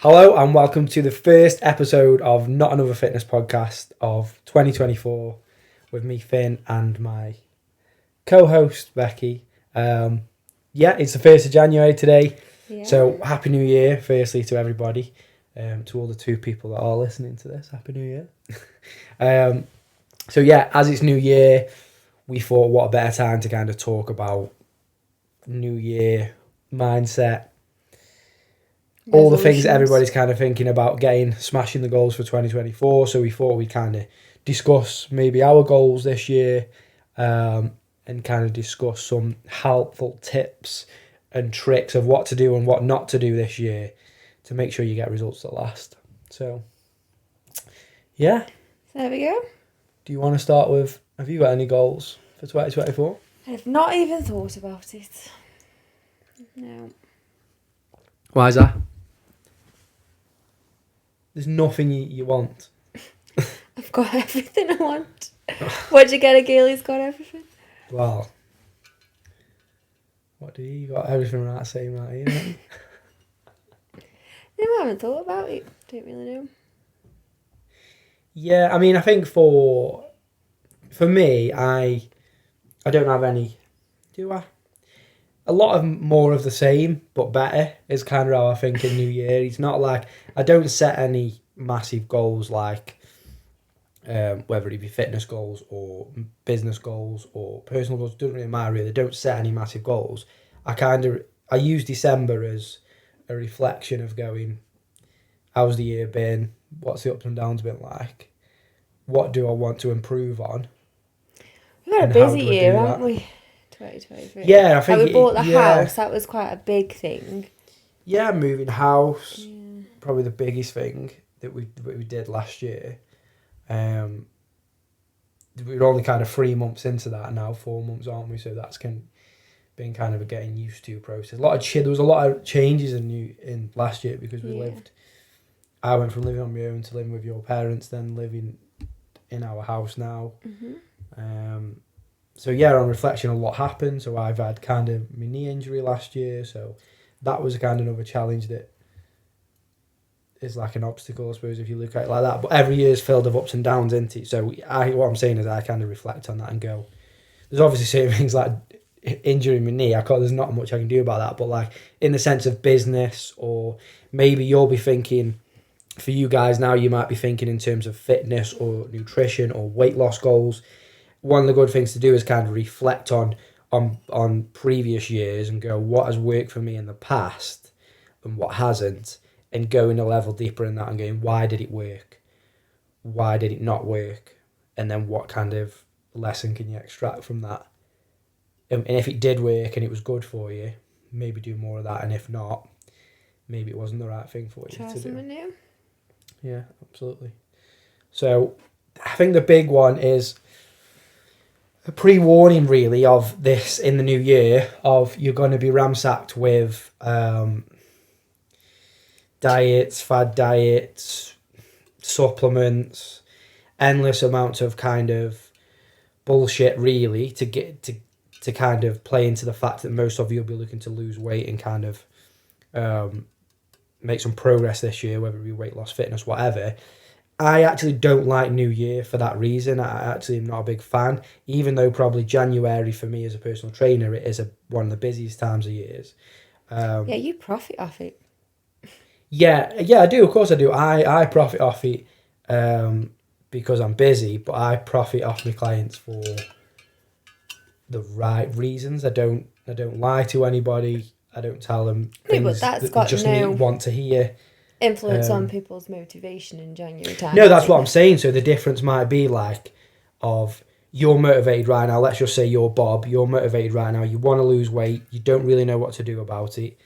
Hello and welcome to the first episode of Not Another Fitness Podcast of 2024 with me, Finn, and my co-host, Becky. It's the 1st of January today, so Happy New Year, firstly, to everybody, to all the 2 people that are listening to this, Happy New Year. As it's New Year, we thought what a better time to kind of talk about New Year mindset, all the things that everybody's kind of thinking about smashing the goals for 2024. So we thought we'd kind of discuss maybe our goals this year, and kind of discuss some helpful tips and tricks of what to do and what not to do this year to make sure you get results that last. So, yeah. There we go. Do you want to start with, have you got any goals for 2024? I've not even thought about it. No. Why is that? There's nothing you want. I've got everything I want. What'd you get a girl who's got everything? Well, what do you got? Everything right, same right, you know? No, I haven't thought about it. Don't really know. Yeah, I mean, I think for me, I don't have any, do I? A lot of more of the same, but better is kind of how I think in New Year. It's not like, I don't set any massive goals like, whether it be fitness goals or business goals or personal goals, doesn't really matter really. I don't set any massive goals. I use December as a reflection of going, how's the year been? What's the ups and downs been like? What do I want to improve on? We've had a busy year, haven't we? 2023. Yeah, I think we bought the house. That was quite a big thing. Yeah, moving house, probably the biggest thing that we did last year. We're only kind of 3 months into that now, 4 months, aren't we? So that's been kind of a getting used to process. There was a lot of changes in last year because I went from living on my own to living with your parents, then living in our house now. Mm-hmm. On reflection, a lot happened. So I've had kind of my knee injury last year. So that was kind of another challenge that is like an obstacle, I suppose, if you look at it like that. But every year is filled with ups and downs, isn't it? So what I'm saying is I kind of reflect on that and go, there's obviously certain things like injuring my knee. There's not much I can do about that. But like in the sense of business, or maybe you'll be thinking, for you guys now, you might be thinking in terms of fitness or nutrition or weight loss goals. One of the good things to do is kind of reflect on previous years and go, what has worked for me in the past and what hasn't, and going a level deeper in that and going, why did it work? Why did it not work? And then what kind of lesson can you extract from that? And if it did work and it was good for you, maybe do more of that. And if not, maybe it wasn't the right thing for you to do. New. Yeah, absolutely. So I think the big one is a pre-warning really of this in the new year, of you're going to be ramsacked with diets, fad diets, supplements, endless amounts of kind of bullshit really to get to kind of play into the fact that most of you will be looking to lose weight and kind of make some progress this year, whether it be weight loss, fitness, whatever. I actually don't like New Year for that reason. I actually am not a big fan, even though probably January for me as a personal trainer, it is one of the busiest times of years. You profit off it. Yeah, I do. Of course I do. I profit off it because I'm busy, but I profit off my clients for the right reasons. I don't lie to anybody. I don't tell them things that they just want to hear. Influence on people's motivation in January time. No, that's what I'm saying. So the difference might be like, of you're motivated right now. Let's just say you're Bob. You're motivated right now. You want to lose weight. You don't really know what to do about it.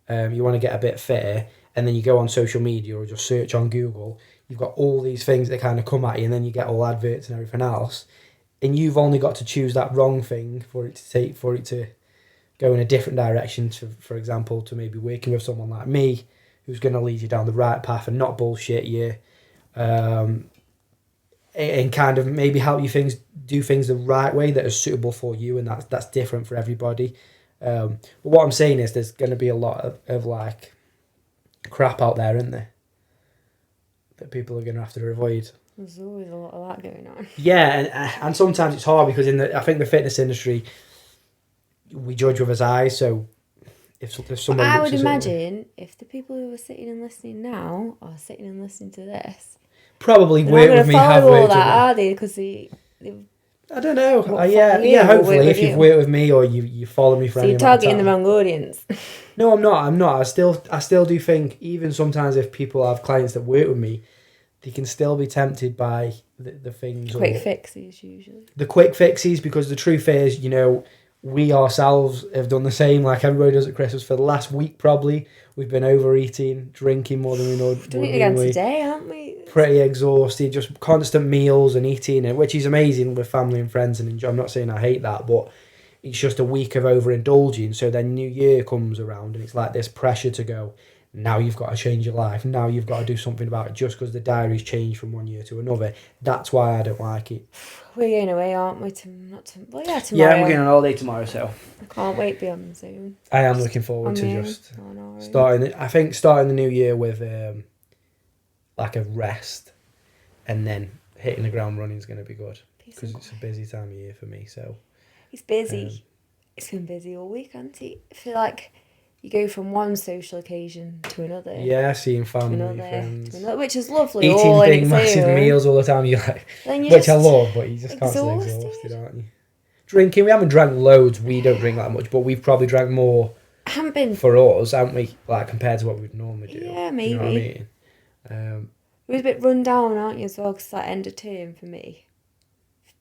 You want to get a bit fitter, and then you go on social media or just search on Google. You've got all these things that kind of come at you, and then you get all adverts and everything else, and you've only got to choose that wrong thing for it to go in a different direction. For example, to maybe working with someone like me, who's going to lead you down the right path and not bullshit you, and kind of maybe help you do things the right way that is suitable for you, and that's different for everybody. But what I'm saying is there's going to be a lot of like crap out there, isn't there? that people are going to have to avoid. There's always a lot of that going on. Yeah, and sometimes it's hard because I think the fitness industry, we judge with his eyes. So if somebody, I would imagine if the people who are sitting and listening now are sitting and listening to this, probably they're work not with me, going to have follow all worked with that, me. are they? Because they I don't know. What, Yeah, follow you yeah. or Hopefully, work if with you've you? worked with me or you follow me for so any you're amount of targeting the time. wrong audience. No, I'm not. I still do think even sometimes if people have clients that work with me, they can still be tempted by the things Quick or fixes usually. the quick fixes, because the truth is, we ourselves have done the same like everybody does at Christmas. For the last week probably, we've been overeating, drinking more than we know. We're doing it again today, aren't we? Pretty exhausted, just constant meals and eating, and which is amazing with family and friends and enjoy. I'm not saying I hate that, but it's just a week of overindulging. So then New Year comes around and it's like this pressure to go, now you've got to change your life, now you've got to do something about it, just because the diary's changed from one year to another. That's why I don't like it. We're going away, aren't we? Tomorrow. Yeah, we're going on holiday tomorrow, so I can't wait beyond Zoom. I am looking forward to On just our own. starting the new year with like a rest, and then hitting the ground running is going to be good because it's a busy time of year for me. So it's busy. It's been busy all week, hasn't it? I feel like you go from one social occasion to another. Yeah, seeing family, friends, which is lovely. Eating all big massive meals all the time. You like, which I love, but you just can't stay exhausted, aren't you? Drinking, we haven't drank loads. We don't drink that much, but we've probably drank more. I haven't been for us, haven't we? Like compared to what we'd normally do. Yeah, maybe. You know what I mean? It was a bit run down, aren't you, as well? Because that end of term for me.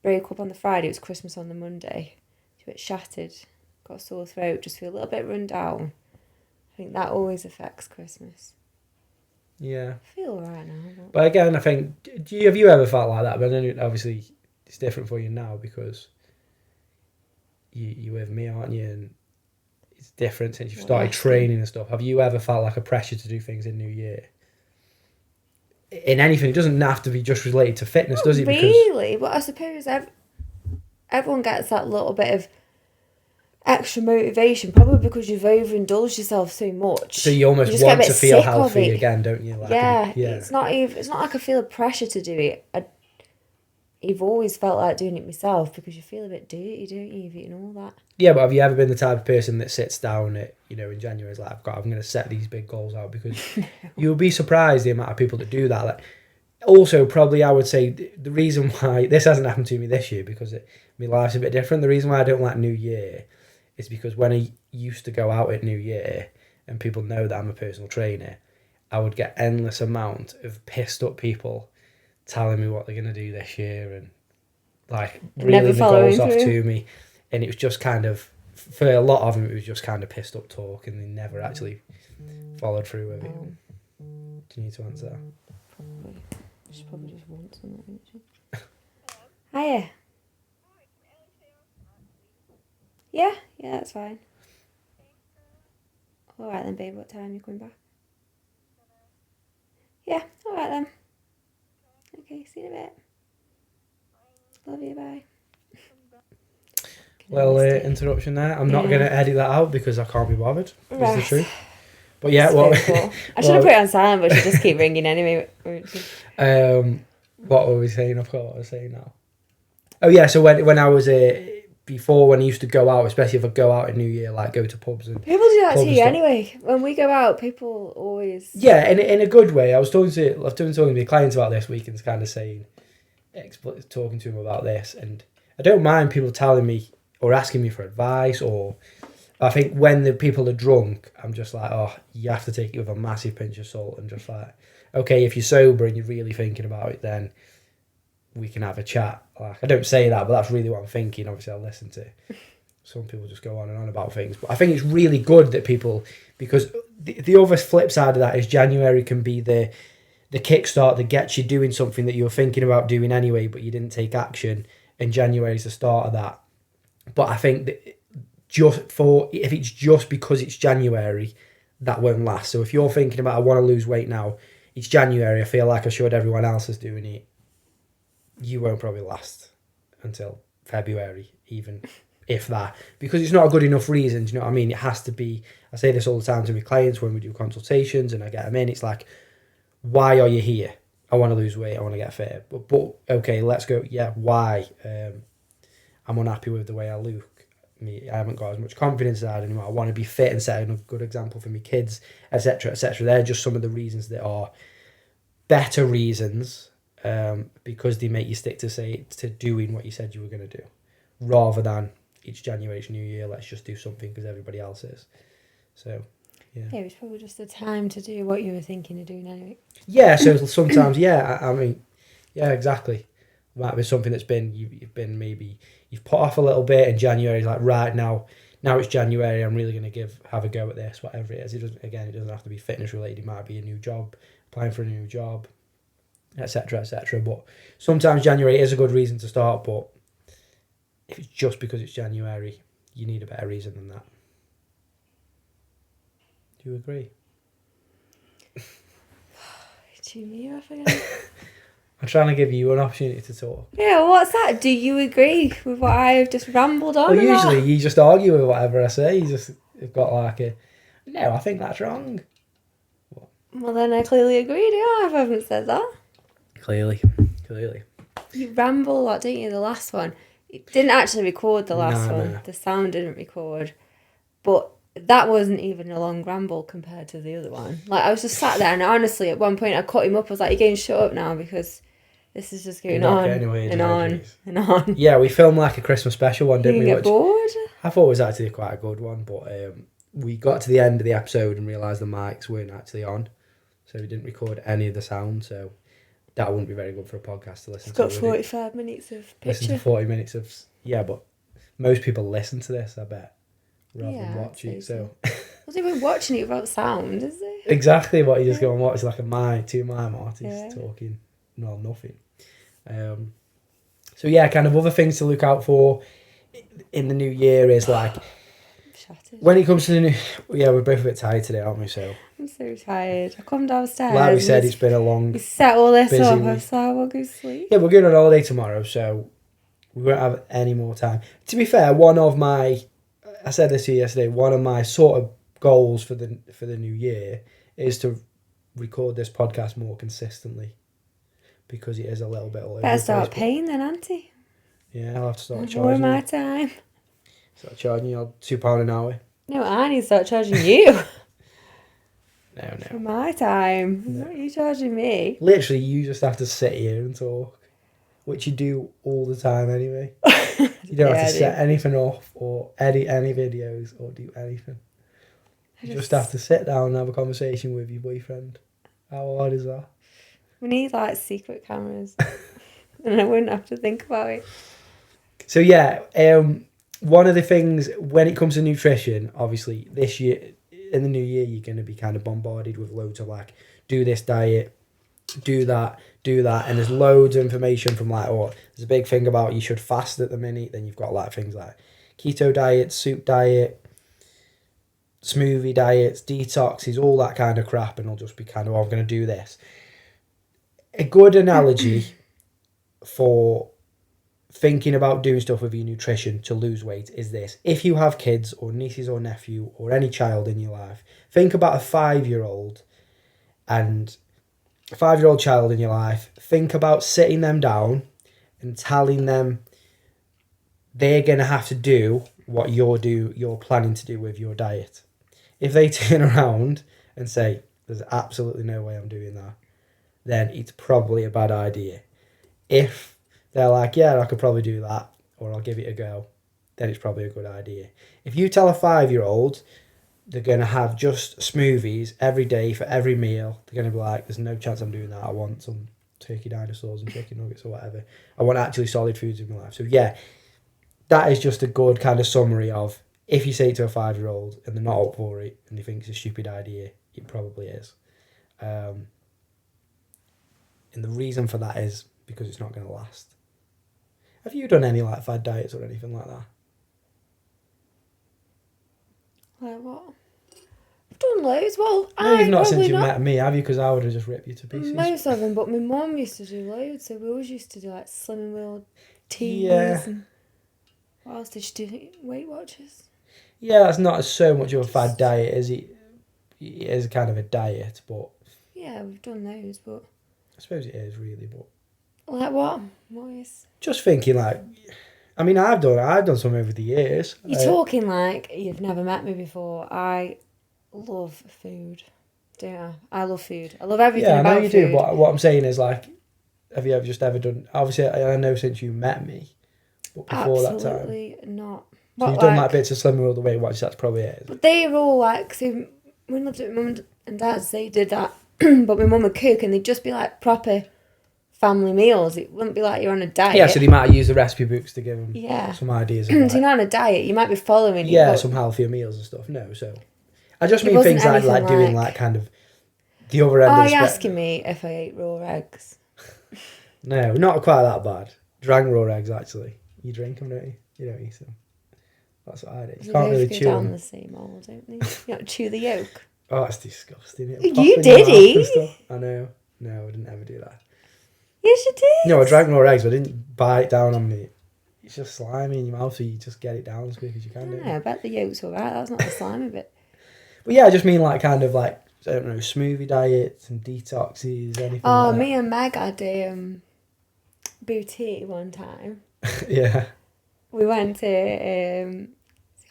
Broke up on the Friday. It was Christmas on the Monday. A bit shattered. Got a sore throat. Just feel a little bit run down. I think that always affects Christmas. Yeah. I feel alright now. But again, I think, have you ever felt like that? But then obviously it's different for you now because you're with me, aren't you? And it's different since you've started training and stuff. Have you ever felt like a pressure to do things in New Year? In anything, it doesn't have to be just related to fitness, does it? Really, but I suppose everyone gets that little bit of extra motivation, probably because you've overindulged yourself so much. So you almost want to feel healthy again, don't you? Like, yeah, it's not like I feel a pressure to do it. I've always felt like doing it myself because you feel a bit dirty, don't you? You've eaten all that. Yeah, but have you ever been the type of person that sits down at, in January is like, I'm going to set these big goals out? Because you'll be surprised the amount of people that do that. Like, also, probably I would say the reason why this hasn't happened to me this year because my life's a bit different. The reason why I don't like New Year is because when I used to go out at New Year and people know that I'm a personal trainer, I would get endless amount of pissed up people telling me what they're going to do this year and like reeling the goals off to me. And it was just kind of, for a lot of them, it was just kind of pissed up talk and they never actually followed through with it. Do you need to answer that? Probably. She probably just wants something, doesn't she? Hiya. Yeah, that's fine. Alright then, babe, what time are you coming back? Yeah, alright then. Okay, see you in a bit. Love you, bye. Well, interruption there. I'm not going to edit that out because I can't be bothered. That's the truth. But yeah, I should have put it on silent, but she just keep ringing anyway. What were we saying? I forgot what I was saying now. Oh yeah, so when I was before, when I used to go out, especially if I go out in New Year, like go to pubs and people do that to you anyway. When we go out, people always in a good way. I was talking to my clients about this week and kind of saying, talking to them about this, and I don't mind people telling me or asking me for advice, or I think when the people are drunk, I'm just like, oh, you have to take it with a massive pinch of salt and just like, okay, if you're sober and you're really thinking about it, then we can have a chat. Like, I don't say that, but that's really what I'm thinking. Obviously, I'll listen to. Some people just go on and on about things, but I think it's really good that people, because the other flip side of that is January can be the kickstart that gets you doing something that you were thinking about doing anyway, but you didn't take action, and January is the start of that. But I think that if it's just because it's January, that won't last. So if you're thinking about, I want to lose weight now, it's January, I feel like I should, everyone else is doing it, you won't probably last until February, even if that, because it's not a good enough reason. Do you know what I mean? It has to be, I say this all the time to my clients when we do consultations and I get them in, it's like, why are you here? I want to lose weight, I want to get fit. But okay, let's go. Yeah, why? I'm unhappy with the way I look. I haven't got as much confidence as I had anymore. I want to be fit and setting a good example for my kids, etc., etc. They're just some of the reasons that are better reasons, because they make you stick to doing what you said you were going to do, rather than each January, each New Year, let's just do something because everybody else is. So, yeah. Yeah, it was probably just the time to do what you were thinking of doing anyway. Yeah, so sometimes, yeah, I mean, yeah, exactly. Might be something that's been you've put off a little bit, and January's like, right, now it's January, I'm really going to have a go at this, whatever it is. It doesn't have to be fitness related. It might be a new job, applying for a new job, etc., etc. But sometimes January is a good reason to start, but if it's just because it's January, you need a better reason than that. Do you agree? Tune me off again. I'm trying to give you an opportunity to talk. Yeah, what's that? Do you agree with what I've just rambled on Well, about? usually you just argue with whatever I say. You've got like a, no, I think that's wrong. Well, then I clearly agree, do I? If I haven't said that. Clearly. You ramble a lot, don't you? The last one. It didn't actually record the last one. No. The sound didn't record. But that wasn't even a long ramble compared to the other one. Like, I was just sat there, and honestly, at one point I cut him up. I was like, you're getting shut up now because this is just going on and on. Yeah, we filmed like a Christmas special one, didn't we? You get bored? I thought it was actually quite a good one, but we got to the end of the episode and realised the mics weren't actually on. So we didn't record any of the sound, so that wouldn't be very good for a podcast to listen It's to. got 45 minutes of picture. Listen to 40 minutes of... Yeah, but most people listen to this, I bet, rather than watch it, so... Well, they were watching it without sound, is it? Exactly what you just go and watch, like two mime artists talking, nothing. So yeah, kind of other things to look out for in the new year is like... Shattered. When it comes to the new... Yeah, we're both a bit tired today, aren't we, so... I'm so tired. I come downstairs. Like we said, it's been a long... We set all this busy up, week. so I will go sleep. Yeah, we're going on holiday tomorrow, so we won't have any more time. To be fair, one of my... I said this to you yesterday, one of my sort of goals for the new year is to record this podcast more consistently, because it is a little bit all over. Better start paying then, auntie. Yeah, I'll have to start charging. More of my time. Start charging you £2 an hour. No, I need to start charging you. No. For my time. No. What are you charging me? Literally, you just have to sit here and talk, which you do all the time anyway. You don't have to set anything off or edit any videos or do anything. You just have to sit down and have a conversation with your boyfriend. How hard is that? We need like secret cameras. And I wouldn't have to think about it. So yeah, one of the things when it comes to nutrition, obviously this year, in the new year, you're going to be kind of bombarded with loads of like, do this diet, do that, and there's loads of information from like, there's a big thing about you should fast at the minute, then you've got like things like keto diet, soup diet, smoothie diets, detoxes, all that kind of crap, and it'll just be kind of, I'm going to do this. A good analogy for thinking about doing stuff with your nutrition to lose weight is this. If you have kids or nieces or nephew or any child in your life, think about a 5-year-old and a 5-year-old child in your life. Think about sitting them down and telling them they're going to have to do what you're planning to do with your diet. If they turn around and say, there's absolutely no way I'm doing that, then it's probably a bad idea. If they're like, yeah, I could probably do that, or I'll give it a go, then it's probably a good idea. If you tell a 5-year-old they're going to have just smoothies every day for every meal, they're going to be like, there's no chance I'm doing that. I want some turkey dinosaurs and chicken nuggets or whatever. I want actually solid foods in my life. So yeah, that is just a good kind of summary of, if you say it to a 5-year-old and they're not up for it and they think it's a stupid idea, it probably is. And the reason for that is because it's not going to last. Have you done any like fad diets or anything like that? Like what? I've done loads. Well, No, you've not since you met me, have you? Because I would have just ripped you to pieces. Most of them, but my mum used to do loads, so we always used to do like Slimming World teas. Yeah. And what else did she do? Weight Watchers. Yeah, that's not so much of a fad diet, is it? It is kind of a diet, but... Yeah, we've done those, but... suppose it is really, but Like what? What is? just thinking like, I mean, I've done some over the years. You're talking like you've never met me before. I love food. Don't I? I love food. I love everything Yeah, I know about you food. do. But what I'm saying is like, have you ever done? Obviously, I know since you met me, but before that time, Absolutely not. so What, you've done like bits of Slimming World the Weight Watch. That's probably it. But they were all like, so when I lived with mum and dad's, they did that. But my mum would cook, and they'd just be like proper family meals. It wouldn't be like you're on a diet. Yeah, so they might use the recipe books to give them some ideas. Of, So like, you're not on a diet. You might be following it. yeah, but some healthier meals and stuff. No, so I just It mean wasn't things like anything doing like- like kind of the other end. Are of the you spe- asking me if I ate raw eggs? No, not quite that bad. Drank raw eggs actually. You drink them, don't you? You don't eat them. That's what I do. You They can't both really go chew down them. the same hole, don't they? You don't chew the yolk. Oh, it's disgusting. It'll You pop in your did mouth and eat? stuff. I know. No, I didn't ever do that. Yes, you did. No, I drank raw eggs, but I didn't bite down on me. It's just slimy in your mouth, so you just get it down as quick as you can. don't you? I bet the yolk's alright. That's not the slimy bit. But yeah, I just mean like kind of like, I don't know, smoothie diets and detoxes, anything Oh, like me and Meg had boutique one time. that. Yeah. We went to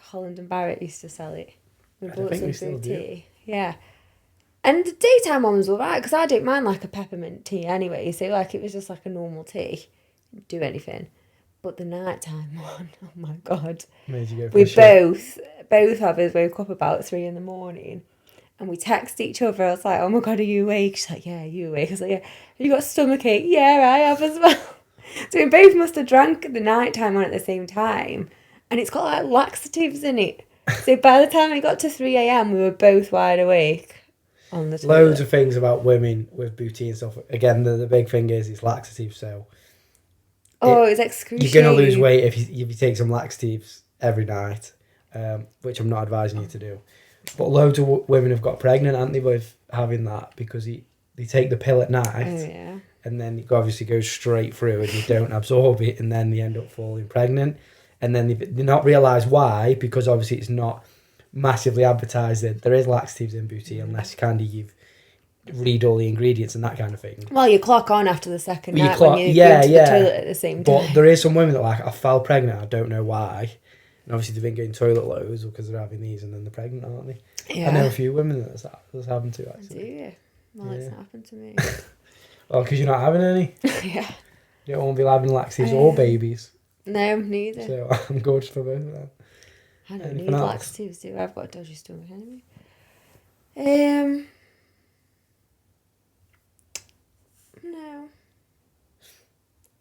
Holland and Barrett used to sell it. We I bought think some we still do. boutique. Yeah. And the daytime one was alright because I don't mind like a peppermint tea anyway. So like it was just like a normal tea. Didn't do anything. But the nighttime one, oh my god. Made you go for We a shit. both of us woke up about 3 a.m. and we text each other. I was like, oh my god, are you awake? She's like, yeah, are you awake? I was like, yeah. Have you got stomachache? Yeah, I have as well. So we both must have drank the nighttime one at the same time. And it's got like laxatives in it. So by the time we got to 3 a.m, we were both wide awake on the toilet. Loads of things about women with booty and stuff. Again, the big thing is it's laxative, so Oh, it's excruciating. you're going to lose weight if you take some laxatives every night, which I'm not advising you to do. But loads of women have got pregnant, haven't they, with having that because they take the pill at night. Oh, yeah. And then it obviously goes straight through and you don't absorb it and then they end up falling pregnant. And then they not realise why, because obviously it's not massively advertised that there is laxatives in booty unless kind of you've read all the ingredients and that kind of thing. Well, you clock on after the second Well, you night clock- when you yeah, go to yeah. the toilet at the same time. But there is some women that like, I fell pregnant, I don't know why. And obviously they've been getting toilet loads because they're having these and then they're pregnant, aren't they? Yeah. I know a few women that's happened to Do actually. you? Well, it's Yeah. not happened to me. Well, because you're not having any. Yeah. You don't want to be having laxatives or babies. No, neither. So I'm good for both of them. I don't anything need else? laxatives, do I? I've got a dodgy stomach anyway. No.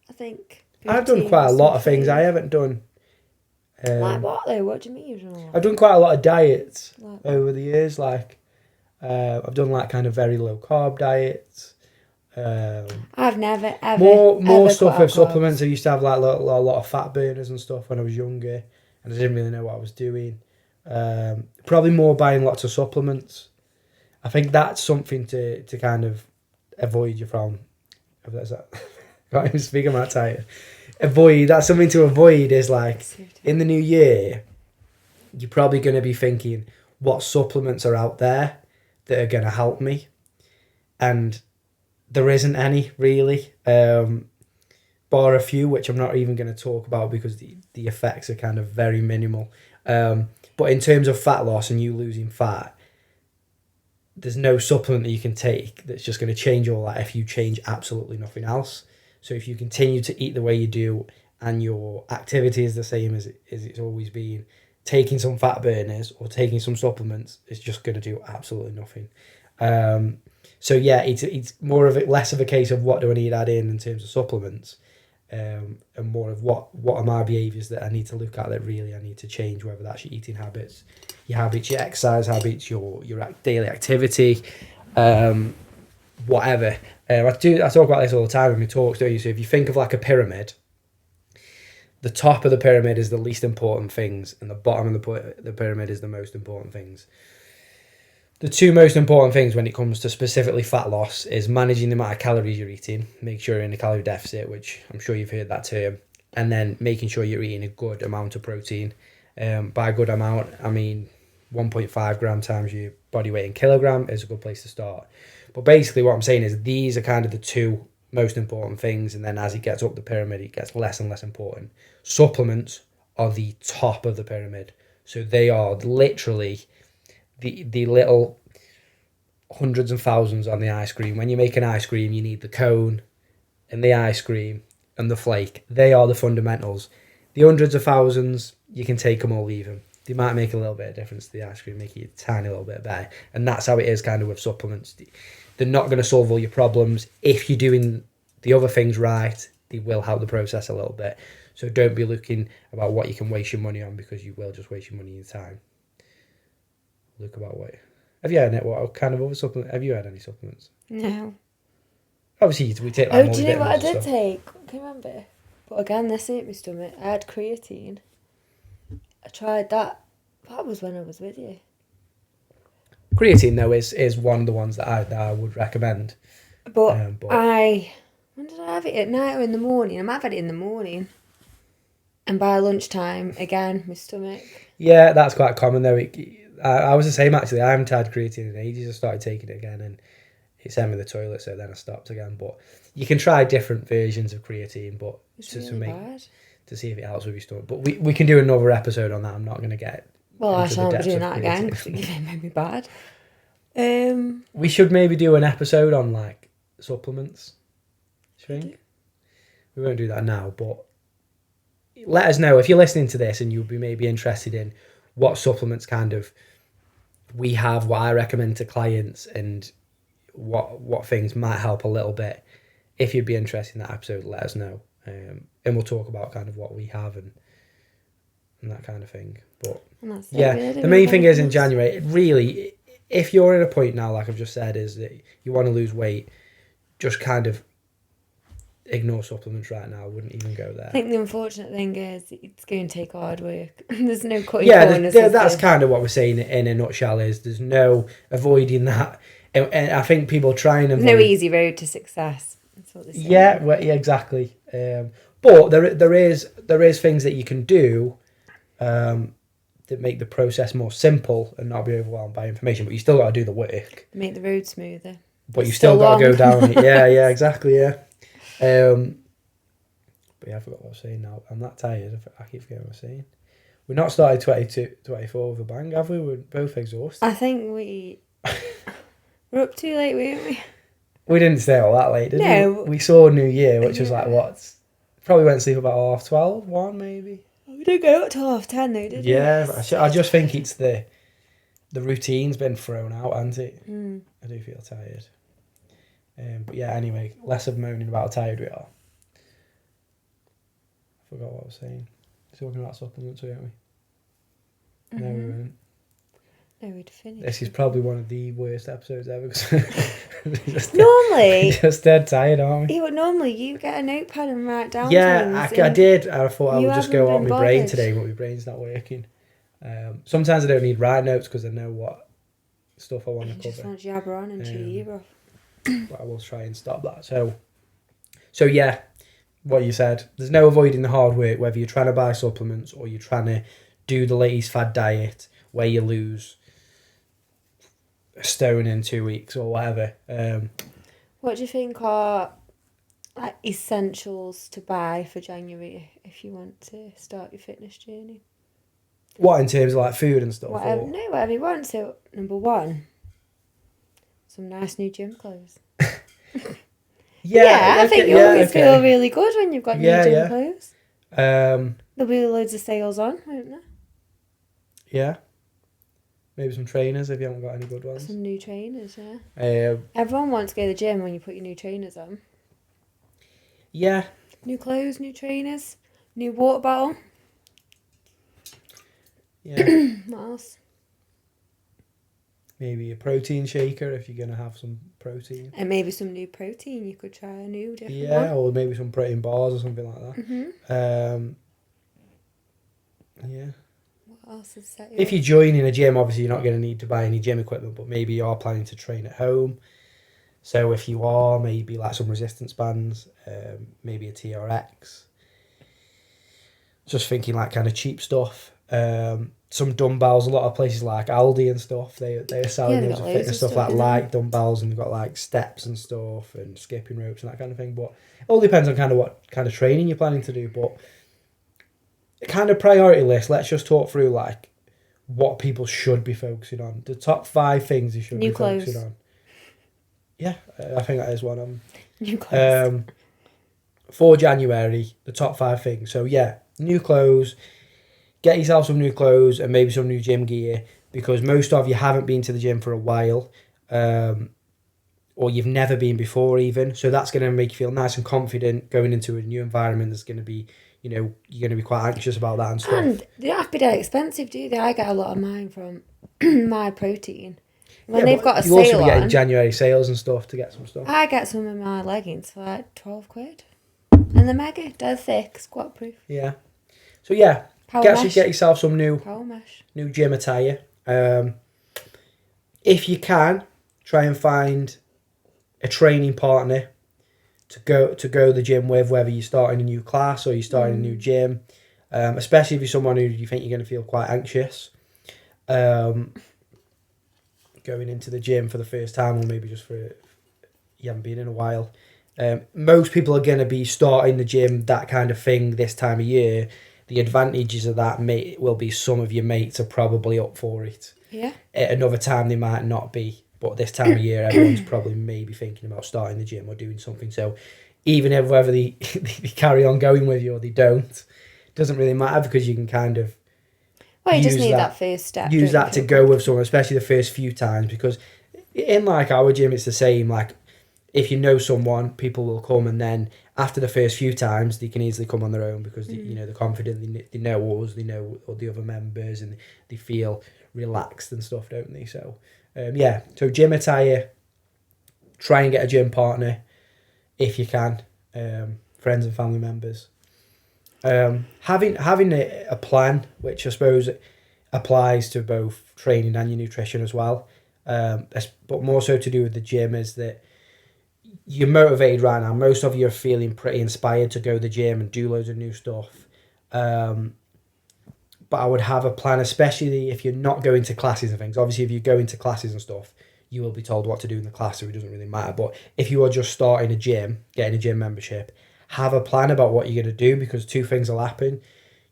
I think. I've done boutique quite a and lot of stuff things. is- I haven't done. Like what though? What do you mean you've done a lot? I've done quite a lot of diets Like- over the years. Like, I've done like kind of very low carb diets. I've never ever More ever stuff cut with out carbs. supplements. I used to have like a lot of fat burners and stuff when I was younger, and I didn't really know what I was doing. Probably more buying lots of supplements. I think that's something to kind of avoid you from. If that's that. Can't even speak on that title. Avoid. That's something to avoid. Is like in the new year, you're probably going to be thinking, what supplements are out there that are going to help me, and there isn't any really, bar a few which I'm not even going to talk about because the effects are kind of very minimal. But in terms of fat loss and you losing fat, there's no supplement that you can take that's just going to change all that if you change absolutely nothing else. So if you continue to eat the way you do and your activity is the same as it's always been, taking some fat burners or taking some supplements is just going to do absolutely nothing. So yeah, it's more of less of a case of what do I need to add in terms of supplements, and more of what are my behaviours that I need to look at that really I need to change, whether that's your eating habits, your exercise habits, your daily activity, whatever. I talk about this all the time in my talks, don't you? So if you think of like a pyramid, the top of the pyramid is the least important things, and the bottom of the pyramid is the most important things. The two most important things when it comes to specifically fat loss is managing the amount of calories you're eating, make sure you're in a calorie deficit, which I'm sure you've heard that term, and then making sure you're eating a good amount of protein. By a good amount, I mean 1.5 gram times your body weight in kilogram is a good place to start. But basically what I'm saying is these are kind of the two most important things, and then as it gets up the pyramid, it gets less and less important. Supplements are the top of the pyramid. So they are literally the little hundreds and thousands on the ice cream. When you make an ice cream, you need the cone and the ice cream and the flake. They are the fundamentals. The hundreds of thousands, you can take them or leave them. They might make a little bit of difference to the ice cream, make it a tiny little bit better. And that's how it is kind of with supplements. They're not going to solve all your problems. If you're doing the other things right, they will help the process a little bit. So don't be looking about what you can waste your money on, because you will just waste your money and your time. Look about what... Have you had any, what kind of other supplement? Have you had any supplements? No. Obviously, we take like Oh, do you know what I multivitamins and did stuff. take? I can't remember. But again, this hit my stomach. I had creatine. I tried that. That was when I was with you. Creatine, though, is one of the ones that I would recommend. But But when did I have it? At night or in the morning? I might have had it in the morning. And by lunchtime, again, my stomach. yeah, that's quite common, though. I was the same, actually. I haven't had creatine in ages. I started taking it again, and it sent me to the toilet, so then I stopped again. But you can try different versions of creatine, but It's to really bad. to see if it helps with your stomach. But we can do another episode on that. I'm not going to get Well, I into the shan't be depths doing of that again creatine. because it made me bad. We should maybe do an episode on like supplements. Do you think? We won't do that now, but let us know if you're listening to this and you'll be maybe interested in what supplements kind of we have, what I recommend to clients, and what things might help a little bit. If you'd be interested in that episode, let us know, and we'll talk about kind of what we have and that kind of thing. But And that's it, yeah, really. I don't the main really thing have is in anything else. January, really, if you're in a point now, like I've just said, is that you want to lose weight, just kind of ignore supplements right now. I wouldn't even go there. I think the unfortunate thing is it's going to take hard work. There's no cutting Yeah, corners. that's kind of what we're saying in a nutshell. Is there's no avoiding that, and I think people try and There's avoid. no easy road to success. That's what they say. Yeah, well, yeah, exactly. But there is things that you can do that make the process more simple and not be overwhelmed by information. But you still got to do the work. Make the road smoother. But you It's still still got to go long. down it. Yeah, exactly. Yeah. But yeah, I forgot what I was saying now. I'm that tired. I keep forgetting what I was saying. We've not started 22, 24 with a bang, have we? We're both exhausted. I think we were up too late, weren't we? We didn't stay all that late, did No. we? We saw New Year, which was like, Yeah. what? Probably went to sleep about 12:30, 1 maybe. We didn't go up till 10:30 though, did we? Yeah, I just think it's the routine's been thrown out, hasn't it? Mm. I do feel tired. But yeah, anyway, less of moaning about how tired we are. I forgot what I was saying. Talking about supplements, weren't we? No, we Mhm. weren't. No, we'd finished. This is probably one of the worst episodes ever. 'Cause we're just, Normally, just dead tired, aren't we? yeah, but normally you get a notepad and write down Yeah, things. I and did. I thought I you would just go haven't on my been brain bothered. today, but my brain's not working. Sometimes I don't need write notes because I know what stuff I want You to just cover. want to jabber on and chew your ear off. But I will try and stop that. So yeah, what you said. There's no avoiding the hard work, whether you're trying to buy supplements or you're trying to do the latest fad diet where you lose a stone in 2 weeks or whatever. What do you think are like essentials to buy for January if you want to start your fitness journey? What in terms of like food and stuff? Whatever, Or... no, whatever you want. So, number one, some nice new gym clothes. I think okay, you always okay. feel really good when you've got Yeah, new gym yeah. clothes. Um, There'll be loads of sales on, won't there? yeah. Maybe some trainers if you haven't got any good ones. Some new trainers, yeah. Um, Everyone wants to go to the gym when you put your new trainers on. yeah. New clothes, new trainers, new water bottle. Yeah. What else? Maybe a protein shaker if you're going to have some protein. And maybe some new protein. You could try a new different Yeah, one. or maybe some protein bars or something like that. Mm-hmm. Yeah. What else is set? If you're joining a gym, obviously you're not going to need to buy any gym equipment, but maybe you are planning to train at home. So if you are, maybe like some resistance bands, maybe a TRX. Just thinking like kind of cheap stuff. some dumbbells. A lot of places like Aldi and stuff, they're selling they've loads got of loads fitness of stuff stuff like in there. light dumbbells, and they've got like steps and stuff and skipping ropes and that kind of thing. But it all depends on kind of what kind of training you're planning to do. But kind of priority list, let's just talk through like what people should be focusing on. The top 5 things you should New be focusing clothes. on. Yeah, I think that is one of them. New clothes. For January, the top 5 things. So yeah, new clothes. Get yourself some new clothes and maybe some new gym gear, because most of you haven't been to the gym for a while, or you've never been before even. So that's going to make you feel nice and confident going into a new environment. That's going to be, you know, you're going to be quite anxious about that and stuff. And they don't have to be that expensive, do they? I get a lot of mine from My Protein. When Yeah, they've but got a you'll also sale be getting on, January sales and stuff to get some stuff. I get some of my leggings for like 12 quid. And they're mega, they're thick, squat proof. Yeah. So yeah, Power get mesh. yourself some new Power mesh. gym attire. If you can, try and find a training partner to go to the gym with, whether you're starting a new class or you're starting a new gym. Especially if you're someone who you think you're going to feel quite anxious. Going into the gym for the first time, or maybe just for you haven't been in a while. Most people are going to be starting the gym, that kind of thing, this time of year. The advantages of that will be some of your mates are probably up for it. Yeah. At another time they might not be, but this time of year everyone's probably maybe thinking about starting the gym or doing something. So even if whether they carry on going with you or they don't, doesn't really matter, because you can kind of Well, you just use need that first step. use don't that you? to go with someone, especially the first few times, because in like our gym it's the same. Like if you know someone, people will come, and then after the first few times they can easily come on their own, because they, you know, they're confident, they know us, they know all the other members, and they feel relaxed and stuff, don't they? So yeah, so gym attire, try and get a gym partner if you can, friends and family members. Having a plan, which I suppose applies to both training and your nutrition as well, but more so to do with the gym, is that you're motivated right now. Most of you are feeling pretty inspired to go to the gym and do loads of new stuff. But I would have a plan, especially if you're not going to classes and things. Obviously, if you go into classes and stuff, you will be told what to do in the class, so it doesn't really matter. But if you are just starting a gym, getting a gym membership, have a plan about what you're going to do, because 2 things will happen.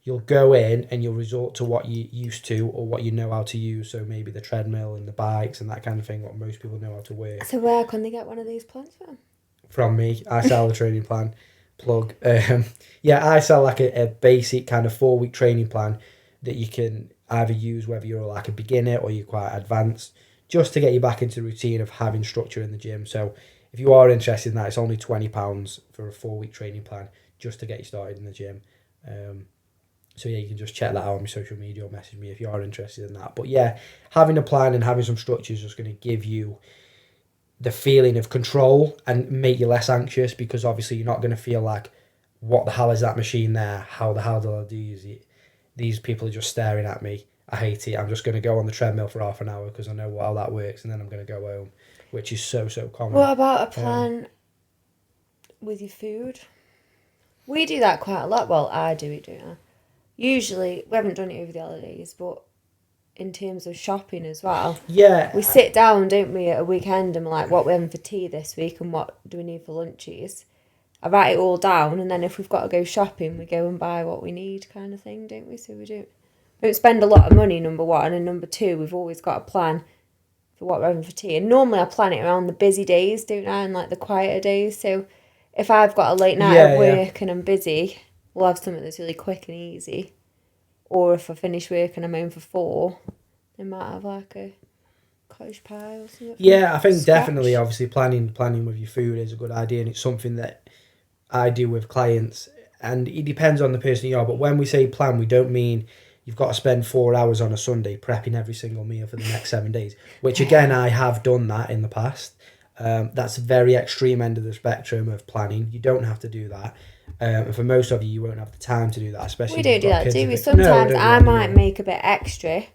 You'll go in and you'll resort to what you used to or what you know how to use. So maybe the treadmill and the bikes and that kind of thing, what most people know how to work. So where can they get one of these plans from? From me, I sell a training plan. Plug. Yeah, I sell like a basic kind of 4-week training plan that you can either use whether you're like a beginner or you're quite advanced, just to get you back into the routine of having structure in the gym. So if you are interested in that, it's only £20 for a 4-week training plan, just to get you started in the gym. So yeah, you can just check that out on my social media or message me if you are interested in that. But yeah, having a plan and having some structure is just going to give you the feeling of control and make you less anxious, because obviously you're not going to feel like, what the hell is that machine there? How the hell do I use it? These people are just staring at me. I hate it. I'm just going to go on the treadmill for half an hour because I know how that works, and then I'm going to go home, which is so common. What about a plan with your food? We do that quite a lot. Well, I do it, don't I? Usually, we haven't done it over the holidays, but in terms of shopping as well. Yeah. We sit down, don't we, at a weekend, and we're like, what we're having for tea this week and what do we need for lunches? I write it all down, and then if we've got to go shopping, we go and buy what we need, kind of thing, don't we? So we don't spend a lot of money, number one, and number two, we've always got a plan for what we're having for tea. And normally I plan it around the busy days, don't I, and like the quieter days. So if I've got a late night at work and I'm busy, we'll have something that's really quick and easy. Or if I finish work and I'm home for 4, I might have like a cottage pie or something. Yeah, I think definitely, obviously, planning with your food is a good idea, and it's something that I do with clients, and it depends on the person you are. But when we say plan, we don't mean you've got to spend 4 hours on a Sunday prepping every single meal for the next 7 days, which again, I have done that in the past. That's a very extreme end of the spectrum of planning. You don't have to do that. And for most of you, you won't have the time to do that, especially we don't do that, do we? No, Sometimes don't I do might that. make a bit extra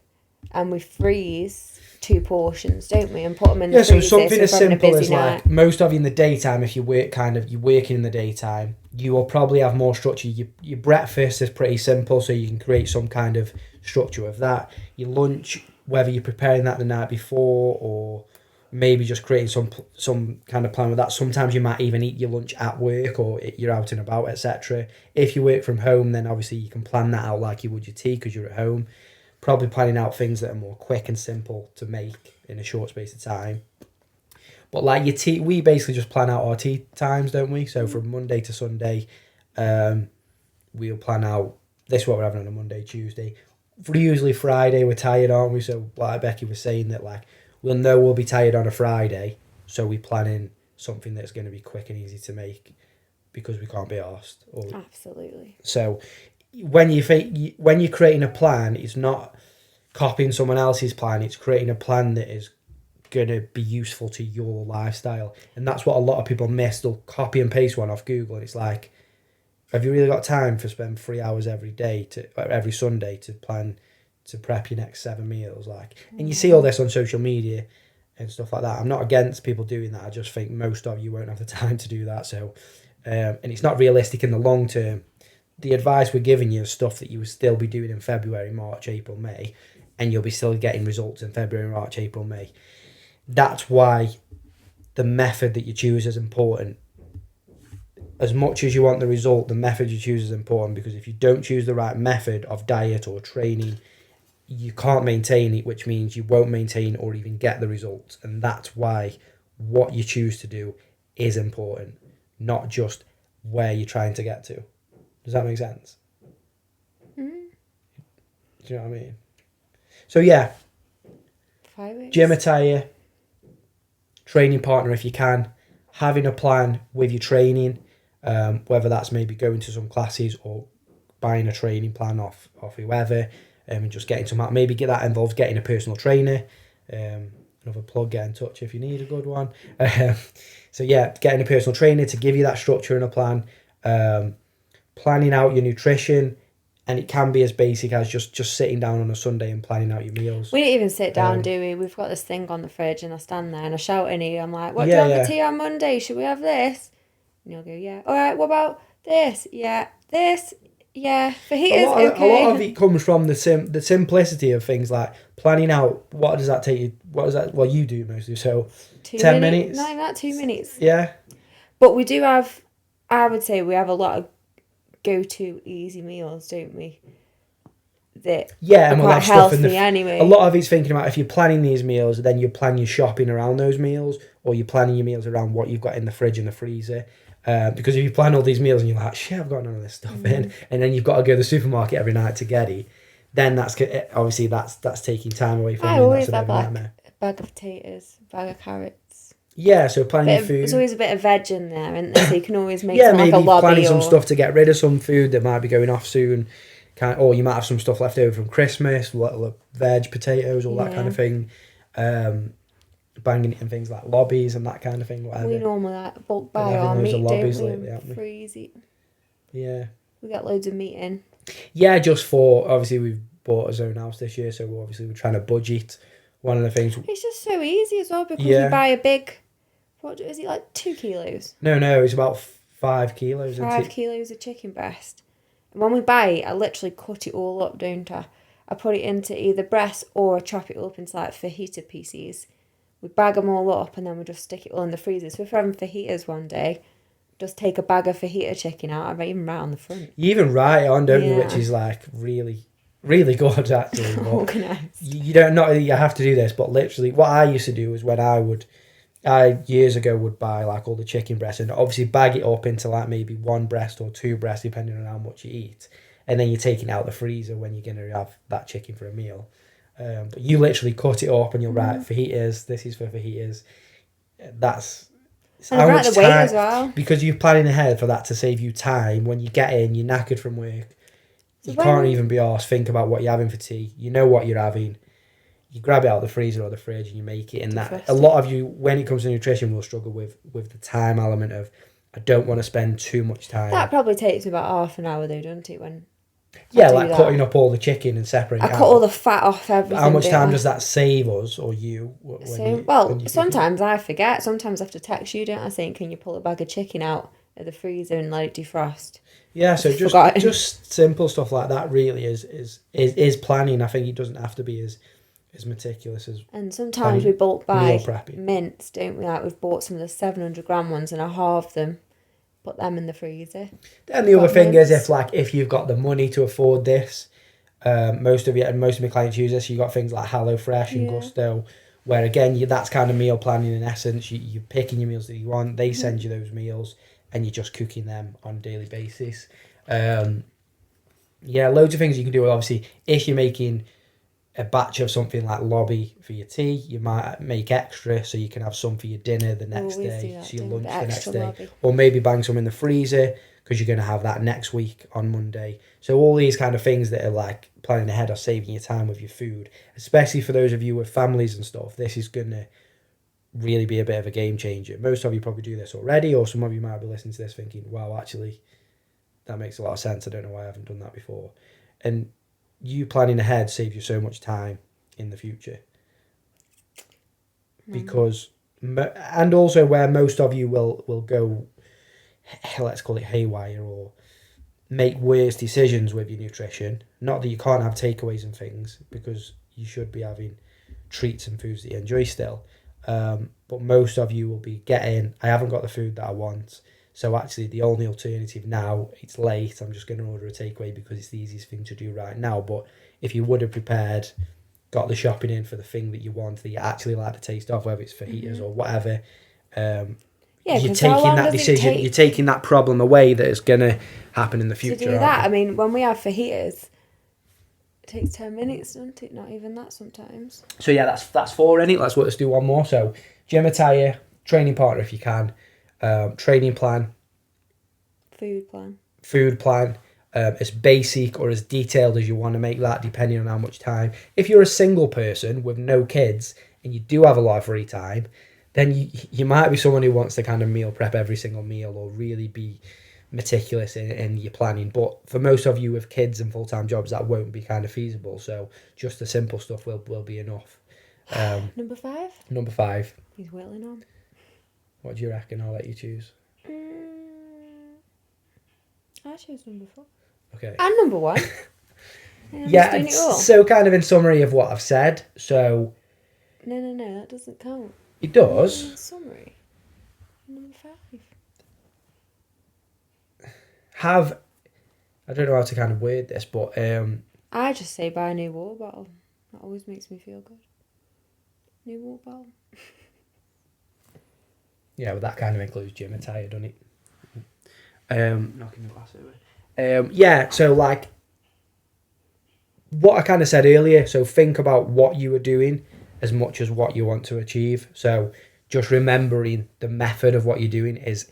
and we freeze 2 portions, don't we, and put them in the Yeah, so freezer. something So as if we're having a simple busy as night. like, most of you in the daytime, if you're working in the daytime, you will probably have more structure. Your breakfast is pretty simple, so you can create some kind of structure of that. Your lunch, whether you're preparing that the night before or maybe just creating some kind of plan with that. Sometimes you might even eat your lunch at work or you're out and about, etc. If you work from home, then obviously you can plan that out like you would your tea because you're at home. Probably planning out things that are more quick and simple to make in a short space of time. But like your tea, we basically just plan out our tea times, don't we? So from Monday to Sunday, we'll plan out this is what we're having on a Monday, Tuesday. For usually Friday, we're tired, aren't we? So like Becky was saying that like we'll know we'll be tired on a Friday, so we plan in something that's going to be quick and easy to make because we can't be arsed. Absolutely. So when you're creating a plan, it's not copying someone else's plan. It's creating a plan that is going to be useful to your lifestyle, and that's what a lot of people miss. They'll copy and paste one off Google, and it's like, have you really got time to spend 3 hours every Sunday to plan to prep your next 7 meals? Like, and you see all this on social media and stuff like that. I'm not against people doing that. I just think most of you won't have the time to do that. So, and it's not realistic in the long term. The advice we're giving you is stuff that you will still be doing in February, March, April, May, and you'll be still getting results in February, March, April, May. That's why the method that you choose is important. As much as you want the result, the method you choose is important, because if you don't choose the right method of diet or training, you can't maintain it, which means you won't maintain or even get the results. And that's why what you choose to do is important, not just where you're trying to get to. Does that make sense? Mm. Do you know what I mean? So yeah, 5 weeks. gym attire, training partner if you can, having a plan with your training, whether that's maybe going to some classes or buying a training plan off whoever, and just getting some out. Maybe that involves getting a personal trainer. Another plug, get in touch if you need a good one. So yeah, getting a personal trainer to give you that structure and a plan. Planning out your nutrition, and it can be as basic as just sitting down on a Sunday and planning out your meals. We didn't even sit down, do we? We've got this thing on the fridge, and I stand there and I shout at you. I'm like, "What do you have for tea on Monday? Should we have this?" And you'll go, "Yeah." All right. What about this? Yeah. This. Yeah. Fajitas. Okay. A lot of it comes from the simplicity of things, like planning out what does that take you. What does that? Well, you do mostly. So 10 minutes. No, not 2 minutes. Yeah. But we do have. I would say we have a lot of go-to easy meals, don't we? That and are quite healthy anyway. A lot of it's thinking about if you're planning these meals, then you plan your shopping around those meals, or you're planning your meals around what you've got in the fridge and the freezer. Because if you plan all these meals and you're like, shit, I've got none of this stuff in, and then you've got to go to the supermarket every night to get it, then that's obviously that's taking time away from you. I always have like a bag of potatoes, a bag of carrots. Yeah, so planning your food. There's always a bit of veg in there, isn't there? So you can always make some like a lobby. Planning some stuff to get rid of some food that might be going off soon. Or you might have some stuff left over from Christmas, little veg, potatoes, all that kind of thing. Banging it in things like lobbies and that kind of thing. Whatever. We normally like bulk buy our meat, don't we? Freeze it. Yeah. We got loads of meat in. Yeah, just for, obviously we've bought a own house this year, so we're trying to budget. One of the things... It's just so easy as well, because you buy a big... What is it, like 2 kilos? No, it's about 5 kilos. 5 kilos of chicken breast. And when we buy it, I literally cut it all up, don't I? I put it into either breast or chop it up into like fajita pieces. We bag them all up and then we just stick it all in the freezer. So if we're having fajitas one day, just take a bag of fajita chicken out, I even right on the front. You even write it on, don't you? Which is like really, really good actually. Organised. You don't know you have to do this, but literally what I used to do was when I years ago would buy like all the chicken breasts and obviously bag it up into like maybe 1 breast or 2 breasts depending on how much you eat, and then you're taking it out the freezer when you're going to have that chicken for a meal. But you literally cut it up and you'll write fajitas, this is for fajitas. That's how much the time, weight as well. Because you're planning ahead for that to save you time. When you get in, you're knackered from work, you can't even be arsed think about what you're having for tea. You know what you're having. You grab it out of the freezer or the fridge and you make it. And that a lot of you, when it comes to nutrition, will struggle with the time element of, I don't want to spend too much time. That probably takes about half an hour though, doesn't it? When cutting up all the chicken and separating it out. I cut all the fat off everything. How much time does that save us or you? Sometimes I forget. Sometimes I have to text you, don't I, saying, can you pull a bag of chicken out at the freezer and let it defrost. Yeah, so Forgotten. just simple stuff like that really is planning. I think it doesn't have to be as meticulous as. And sometimes we bulk buy meal prepping. mints, don't we? Like we've bought some of the 700-gram ones and I halve them, put them in the freezer. And the other thing mints. is, if you've got the money to afford this, most of my clients use this. You got things like HelloFresh and Gusto, where again that's kind of meal planning in essence. You're picking your meals that you want. They send you those meals, and you're just cooking them on a daily basis. Loads of things you can do. Obviously, if you're making a batch of something like lobby for your tea, you might make extra so you can have some for your dinner the next day, so your lunch the next day, lobby. or maybe bang some in the freezer because you're going to have that next week on Monday. So all these kind of things that are like planning ahead are saving you time with your food, especially for those of you with families and stuff. This is going to really be a bit of a game changer. Most of you probably do this already, or some of you might be listening to this thinking, wow, actually that makes a lot of sense. I don't know why I haven't done that before. And you planning ahead saves you so much time in the future. Because, and also where most of you will go, let's call it haywire, or make worse decisions with your nutrition. Not that you can't have takeaways and things, because you should be having treats and foods that you enjoy still. But most of you will be getting, I haven't got the food that I want, so actually the only alternative now, it's late, I'm just going to order a takeaway because it's the easiest thing to do right now. But if you would have prepared, got the shopping in for the thing that you want, that you actually like the taste of, whether it's fajitas or whatever, you're taking that decision, you're taking that problem away that is going to happen in the future. To do that, I mean, when we have fajitas, it takes 10 minutes, doesn't it? Not even that sometimes. So yeah, that's 4 in it. Let's do one more. So gym attire, training partner if you can, training plan, food plan, as basic or as detailed as you want to make that, depending on how much time. If you're a single person with no kids and you do have a lot of free time, then you might be someone who wants to kind of meal prep every single meal or really be meticulous in your planning. But for most of you with kids and full-time jobs, that won't be kind of feasible. So just the simple stuff will be enough. Number 5? Number 5. He's whittling on. What do you reckon? I'll let you choose. I chose number 4. Okay. And number 1. Yeah, so kind of in summary of what I've said. So. No, that doesn't count. It does. Summary. Number 5. I don't know how to kind of word this, but I just say buy a new water bottle. That always makes me feel good. New water bottle. Yeah, but that kind of includes gym attire, doesn't it? Knocking the glass over. Yeah, so like what I kind of said earlier, so think about what you are doing as much as what you want to achieve. So just remembering the method of what you're doing is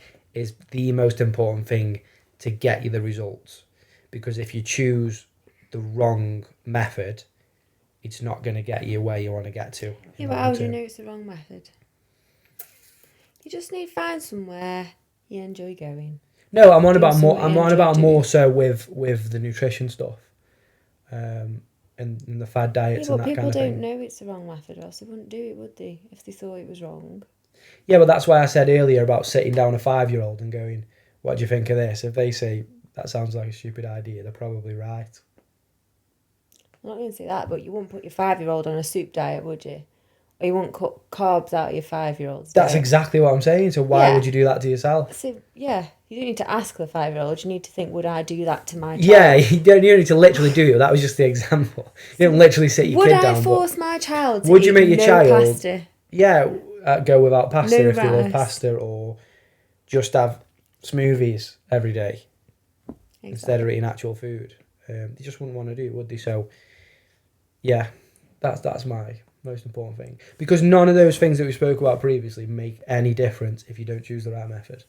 the most important thing to get you the results. Because if you choose the wrong method, it's not going to get you where you want to get to. Yeah, but how do you know it's the wrong method? You just need to find somewhere you enjoy going. No, I'm on about more so with the nutrition stuff, and the fad diets and that kind of thing. People don't know it's the wrong method, or else they wouldn't do it, would they? If they thought it was wrong. Yeah, but that's why I said earlier about sitting down a 5-year-old and going, "What do you think of this?" If they say that sounds like a stupid idea, they're probably right. I'm not going to say that, but you wouldn't put your 5-year-old on a soup diet, would you? Or you won't cut carbs out of your 5-year-old's diet. That's exactly what I'm saying. So why would you do that to yourself? So, yeah, you don't need to ask the 5-year-old. You need to think, would I do that to my child? Yeah, you don't need to literally do it. That was just the example. You don't literally sit your kid down. Would I force my child to would you make your child pasta? Yeah, go without pasta if rice. they love pasta, or just have smoothies every day instead of eating actual food. They just wouldn't want to do it, would they? So, yeah, that's my most important thing, because none of those things that we spoke about previously make any difference if you don't choose the right method.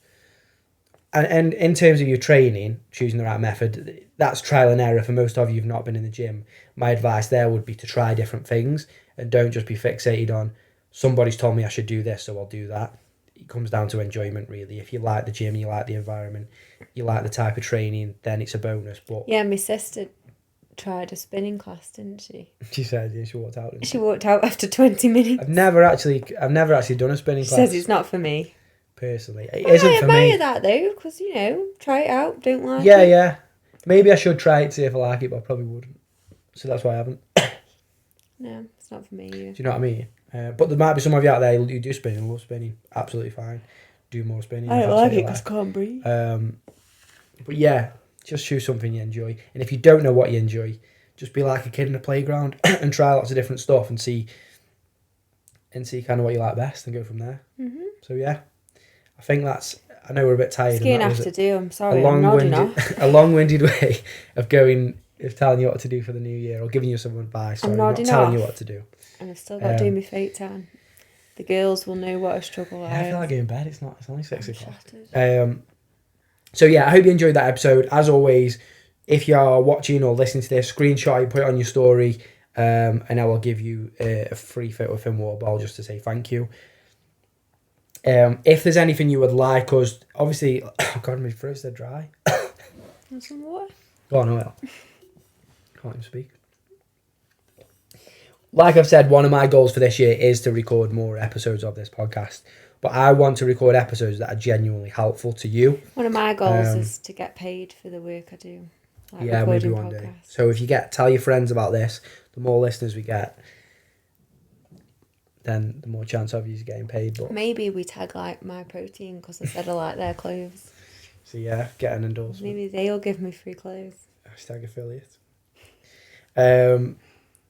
And in terms of your training, choosing the right method, that's trial and error. For most of you who've not been in the gym, my advice there would be to try different things and don't just be fixated on somebody's told me I should do this, so I'll do that. It comes down to enjoyment, really. If you like the gym, you like the environment, you like the type of training, then it's a bonus. But yeah, my sister tried a spinning class, didn't she? She said, yeah, she walked out. She walked out after 20 minutes. I've never actually done a spinning class. She says it's not for me. personally. It isn't for admire me. that though, because try it out, don't like Yeah, it. yeah. Maybe I should try it, see if I like it, but I probably wouldn't. So that's why I haven't. No, it's not for me. Do you know what I mean? But there might be some of you out there who do spinning, love spinning. Absolutely fine. Do more spinning. I if don't that's like what you it because I can't breathe. But yeah, just choose something you enjoy. And if you don't know what you enjoy, just be like a kid in a playground and try lots of different stuff and see kind of what you like best and go from there. Mm-hmm. So yeah, I think that's. I know we're a bit tired. It's going to and have that to was do. I'm a sorry. I'm nodding long-winded, off. a long-winded way of telling you what to do for the new year or giving you some advice. Sorry, not nodding telling you off. what to do. And I've still got to do my fake tan. The girls will know what a struggle Yeah, I feel I like going to bed. It's only 6 I'm o'clock. shattered. So yeah, I hope you enjoyed that episode. As always, if you are watching or listening to this, screenshot it, put it on your story, and I will give you a free photo of Finn Waterball just to say thank you. If there's anything you would like us, obviously, oh God, my throat's dead dry. Want some water? Go on, I will. Can't even speak. Like I've said, one of my goals for this year is to record more episodes of this podcast. But I want to record episodes that are genuinely helpful to you. One of my goals is to get paid for the work I do. Like Yeah, maybe recording one day. podcasts. So if you tell your friends about this, the more listeners we get, then the more chance of you getting paid. But Maybe we tag like My Protein because I said I like their clothes. so yeah, get an endorsement. Maybe they'll give me free clothes. Hashtag affiliate.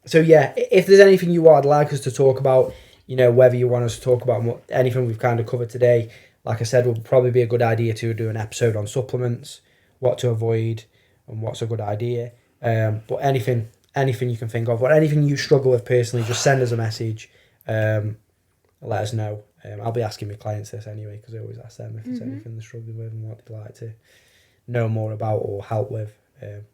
So yeah, if there's anything you would like us to talk about, whether you want us to talk about anything we've kind of covered today, like I said, will probably be a good idea to do an episode on supplements, what to avoid, and what's a good idea. But anything you can think of, or anything you struggle with personally, just send us a message. Let us know. I'll be asking my clients this anyway because I always ask them if there's anything they're struggling with and what they'd like to know more about or help with.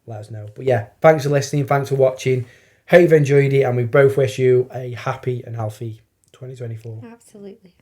Let us know. But yeah, thanks for listening. Thanks for watching. Hope you've enjoyed it, and we both wish you a happy and healthy 2024. Absolutely.